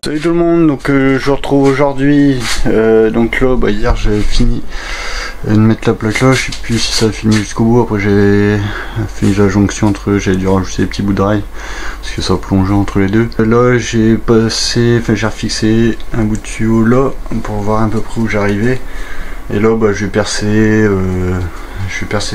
Salut tout le monde, donc je vous retrouve aujourd'hui. Donc là, hier j'avais fini de mettre la plaque là, je sais plus si ça a filmé jusqu'au bout. Après j'ai fait la jonction entre eux, j'ai dû rajouter des petits bouts de rail parce que ça plongeait entre les deux. Là j'ai j'ai refixé un bout de tuyau là pour voir à peu près où j'arrivais. Et là je vais percer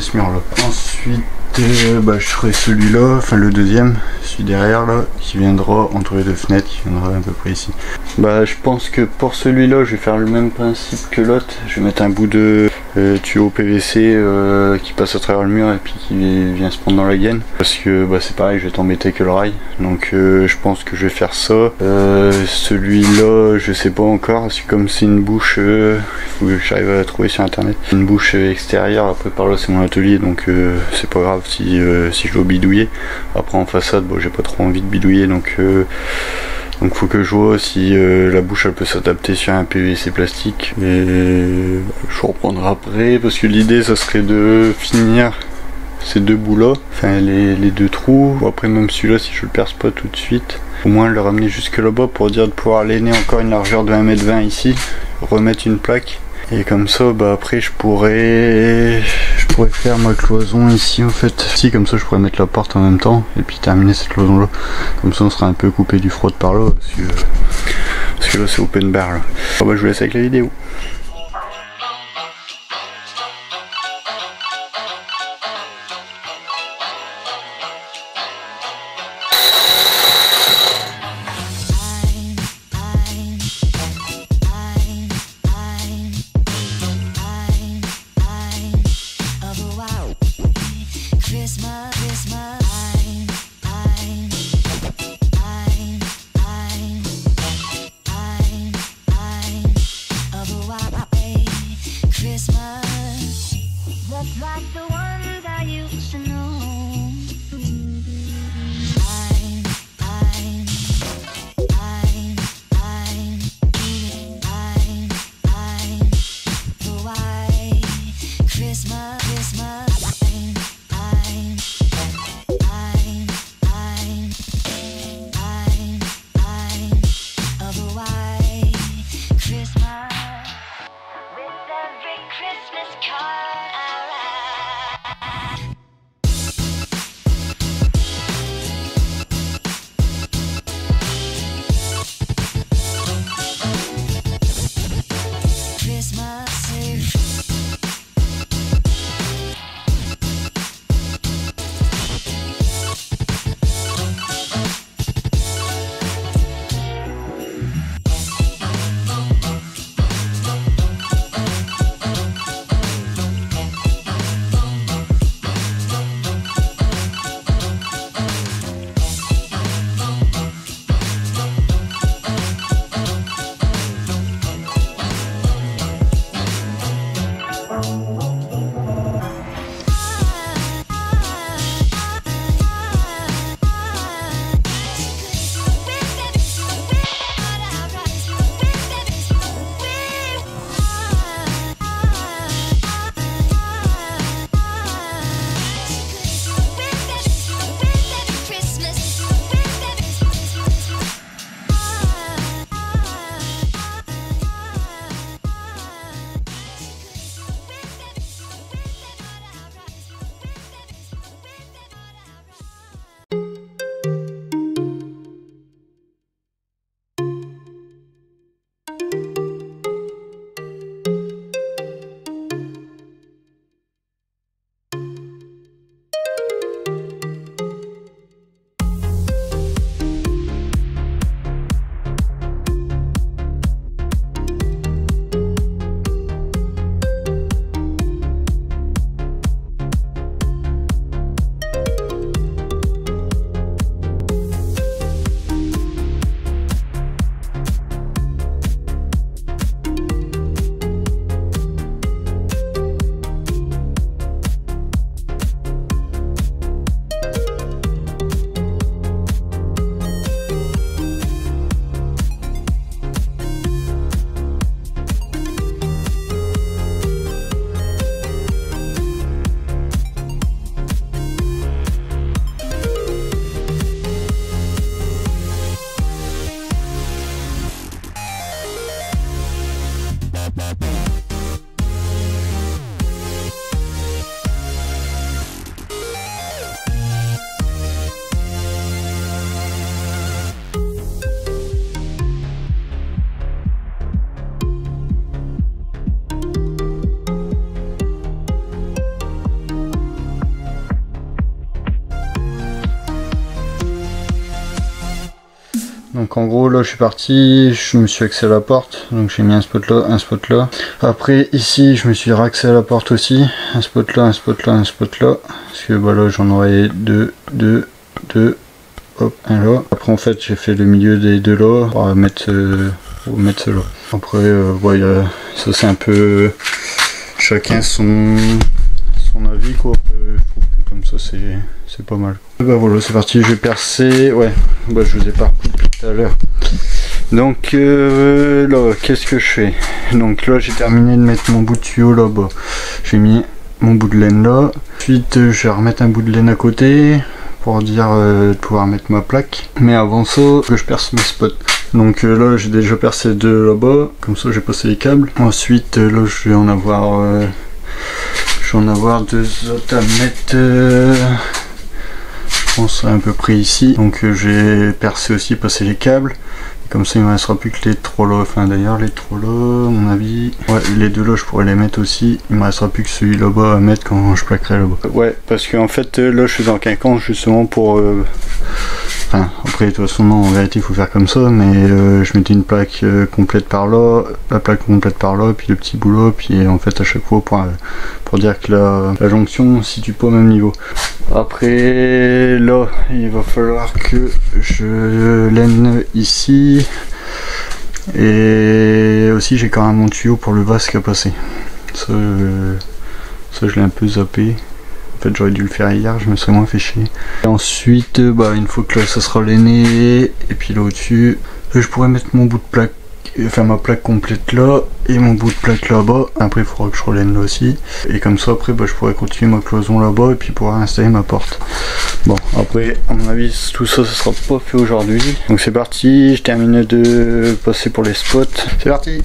ce mur là. Ensuite je ferai celui-là, enfin le deuxième, celui derrière là, qui viendra entre les deux fenêtres, qui viendra à peu près ici. Je pense que pour celui-là, je vais faire le même principe que l'autre. Je vais mettre un bout de tuyau PVC qui passe à travers le mur et puis qui vient se prendre dans la gaine. Parce que c'est pareil, je vais t'embêter que le rail. Donc je pense que je vais faire ça. Celui-là, je sais pas encore, parce que comme c'est une bouche, il faut que j'arrive à la trouver sur internet. Une bouche extérieure, après par là c'est mon atelier, donc c'est pas grave si je dois bidouiller. Après en façade, j'ai pas trop envie de bidouiller, donc faut que je vois si la bouche elle peut s'adapter sur un PVC plastique. Et je reprendrai après, parce que l'idée ça serait de finir ces deux bouts là, enfin les deux trous. Après même celui-là, si je le perce pas tout de suite, au moins le ramener jusque là-bas pour dire de pouvoir lainer encore une largeur de 1,20 m ici, remettre une plaque. Et comme ça, après je pourrais faire ma cloison ici en fait. Si, comme ça je pourrais mettre la porte en même temps et puis terminer cette cloison là. Comme ça on sera un peu coupé du froid par là, parce que là c'est open bar là. Je vous laisse avec la vidéo. donc en gros là je suis parti, je me suis axé à la porte, donc j'ai mis un spot là. Après ici je me suis raxé à la porte aussi, un spot là, un spot là, un spot là, parce que bah là j'en aurais deux, hop, un là. Après en fait j'ai fait le milieu des deux là pour mettre cela. Après ouais, ça c'est un peu chacun son avis quoi. Je trouve que comme ça c'est pas mal. Bah voilà, c'est parti, je vais percer. Ouais, bah je vous ai pas repris depuis tout à l'heure. Donc là, qu'est-ce que je fais? Donc là, j'ai terminé de mettre mon bout de tuyau là-bas. J'ai mis mon bout de laine là. Ensuite, je vais remettre un bout de laine à côté pour dire de pouvoir mettre ma plaque. Mais avant ça, que je perce mes spots. Donc là, j'ai déjà percé deux là-bas. Comme ça, j'ai passé les câbles. Ensuite, là, je vais en avoir deux autres à mettre. Je pense à peu près ici. Donc j'ai percé aussi, passé les câbles. Et comme ça il ne me restera plus que les trois là. Enfin d'ailleurs les trois là, à mon avis. Ouais, les deux là je pourrais les mettre aussi. Il me restera plus que celui là-bas à mettre quand je plaquerai là-bas. Ouais, parce qu'en fait là je suis dans quinconce justement pour... Enfin, après de toute façon non, en vérité il faut faire comme ça, mais je mettais une plaque complète par là, la plaque complète par là, puis le petit bout là, puis en fait à chaque fois pour dire que la jonction se situe pas au même niveau. Après là il va falloir que je laine ici, et aussi j'ai quand même mon tuyau pour le vasque à passer. Ça je l'ai un peu zappé. En fait j'aurais dû le faire hier, je me serais moins fait chier. Et ensuite bah une fois que là ça sera lainé, et puis là au dessus je pourrais mettre mon bout de plaque, enfin ma plaque complète là et mon bout de plaque là-bas. Après il faudra que je relaine là aussi, et comme ça après bah, je pourrais continuer ma cloison là-bas et puis pouvoir installer ma porte. Bon après à mon avis tout ça sera pas fait aujourd'hui, donc c'est parti, je termine de passer pour les spots, c'est parti.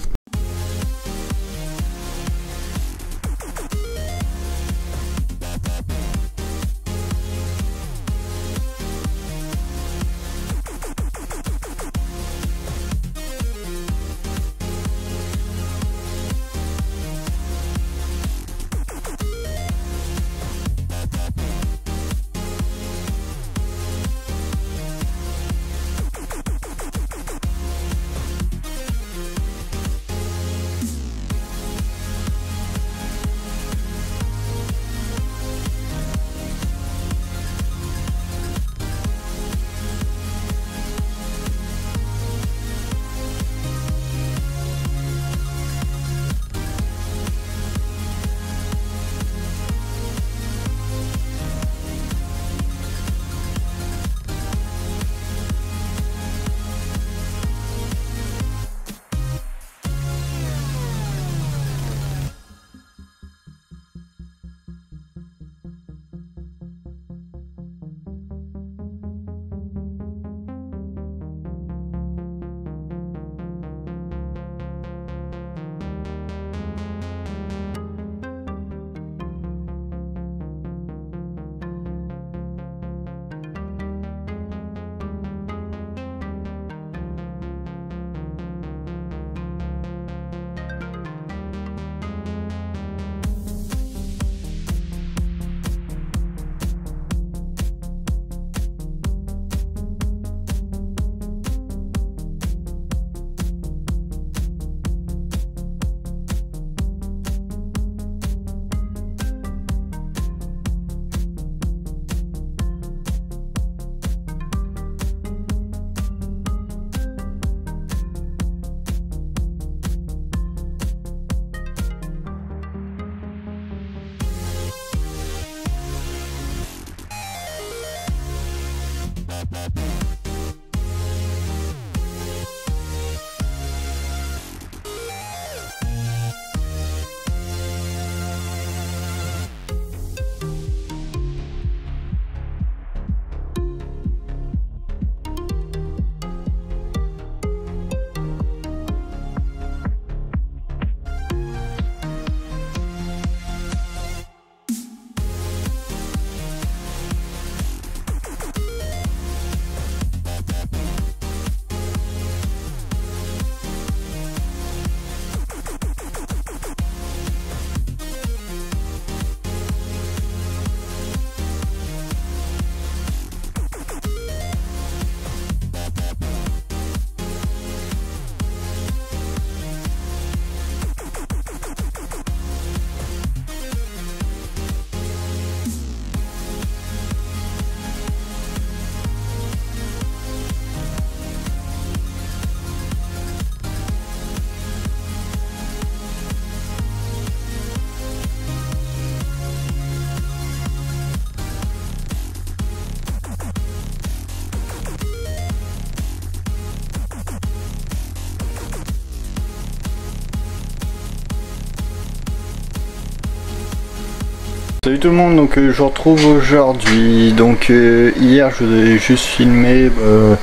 Salut tout le monde, donc je vous retrouve aujourd'hui. Donc hier je vous ai juste filmé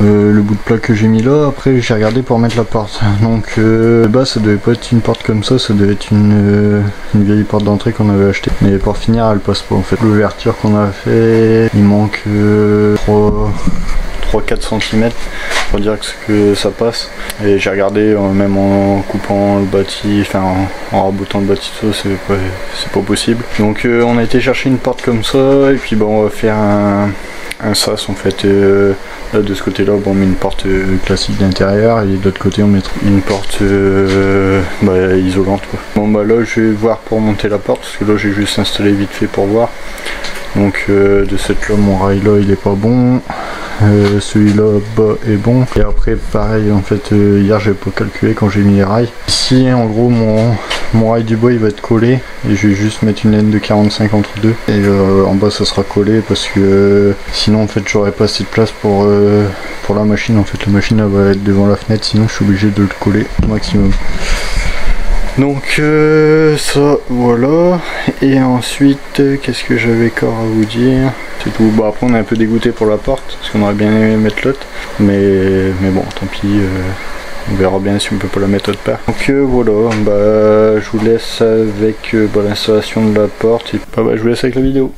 le bout de plaque que j'ai mis là. Après j'ai regardé pour mettre la porte. Donc ça devait pas être une porte comme ça devait être une vieille porte d'entrée qu'on avait achetée. Mais pour finir elle passe pas en fait. L'ouverture qu'on a fait, il manque 3-4 cm pour dire que ça passe. Et j'ai regardé même en coupant le bâti, enfin en raboutant le bâti, c'est pas possible. Donc on a été chercher une porte comme ça et puis on va faire un sas en fait. Là de ce côté là on met une porte classique d'intérieur et de l'autre côté on met une porte isolante quoi. Là je vais voir pour monter la porte parce que là j'ai juste installé vite fait pour voir. Donc de cette là mon rail là il est pas bon, celui-là bas est bon, et après pareil en fait hier j'avais pas calculé quand j'ai mis les rails. Ici en gros mon rail du bas il va être collé et je vais juste mettre une laine de 45 entre deux et en bas ça sera collé parce que sinon en fait j'aurais pas assez de place pour la machine. En fait la machine elle va être devant la fenêtre, sinon je suis obligé de le coller au maximum. Donc ça voilà, et ensuite qu'est-ce que j'avais encore à vous dire, c'est tout. Après on est un peu dégoûté pour la porte parce qu'on aurait bien aimé mettre l'autre, mais bon tant pis, on verra bien si on peut pas la mettre autre part. Donc voilà, je vous laisse avec l'installation de la porte et je vous laisse avec la vidéo.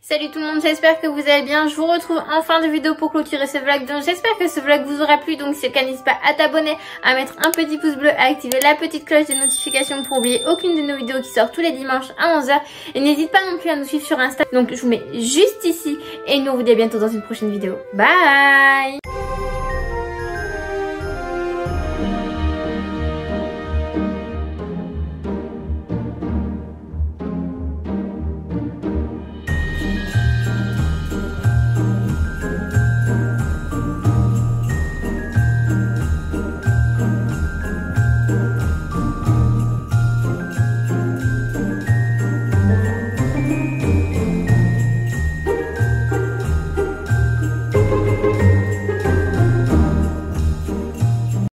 Salut tout le monde, j'espère que vous allez bien. Je vous retrouve en fin de vidéo pour clôturer ce vlog. Donc j'espère que ce vlog vous aura plu. Donc si c'est le cas, n'hésite pas à t'abonner, à mettre un petit pouce bleu, à activer la petite cloche des notifications pour oublier aucune de nos vidéos qui sort tous les dimanches à 11h. Et n'hésite pas non plus à nous suivre sur Insta. Donc je vous mets juste ici et nous on vous dit à bientôt dans une prochaine vidéo. Bye.